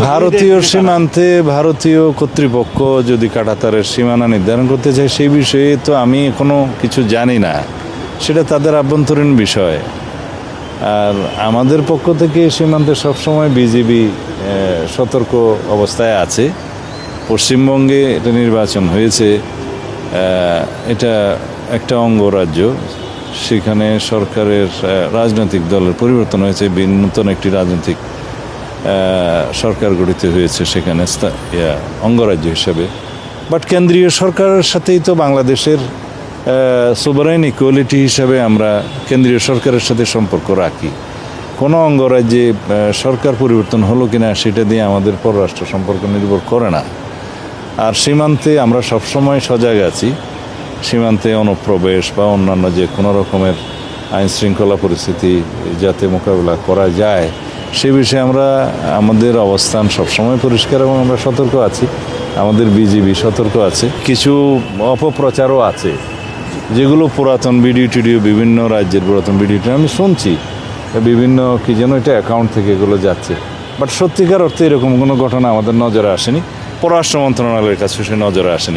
ভারতীয় সীমান্তে ভারতীয় কর্তৃপক্ষ যদি কাঁটাতারের সীমানা নির্ধারণ করতে চায় সেই বিষয়ে তো আমি এখনো কিছু জানি না, সেটা তাদের আভ্যন্তরীণ বিষয়। আর আমাদের পক্ষ থেকে সীমান্তে সবসময় বিজিবি সতর্ক অবস্থায় আছে। পশ্চিমবঙ্গে এটা নির্বাচন হয়েছে, এটা একটা অঙ্গরাজ্য, সেখানে সরকারের রাজনৈতিক দলের পরিবর্তন হয়েছে, নতুন একটি রাজনৈতিক সরকার গঠিত হয়েছে সেখানে অঙ্গরাজ্য হিসাবে। বাট কেন্দ্রীয় সরকারের সাথেই তো বাংলাদেশের সোভারেন ইকুয়ালিটি হিসাবে আমরা কেন্দ্রীয় সরকারের সাথে সম্পর্ক রাখি। কোনো অঙ্গরাজ্যে সরকার পরিবর্তন হলো কিনা সেটা দিয়ে আমাদের পররাষ্ট্র সম্পর্ক নির্ভর করে না। আর সীমান্তে আমরা সবসময় সজাগ আছি। সীমান্তে অনুপ্রবেশ বা অন্যান্য যে কোনো রকমের আইন শৃঙ্খলা পরিস্থিতি যাতে মোকাবিলা করা যায় সে বিষয়ে আমরা আমাদের অবস্থান সবসময় পরিষ্কার এবং আমরা সতর্ক আছি। আমাদের বিজিবি সতর্ক আছে। কিছু অপপ্রচারও আছে যেগুলো পুরাতন ভিডিও টিডিও, বিভিন্ন রাজ্যের পুরাতন ভিডিও আমি শুনছি, বিভিন্ন কি যেন এটা অ্যাকাউন্ট থেকে এগুলো যাচ্ছে। বাট সত্যিকার অর্থে এরকম কোনো ঘটনা আমাদের নজরে আসেনি, পররাষ্ট্র মন্ত্রণালয়ের কাছে সে নজরে আসেনি।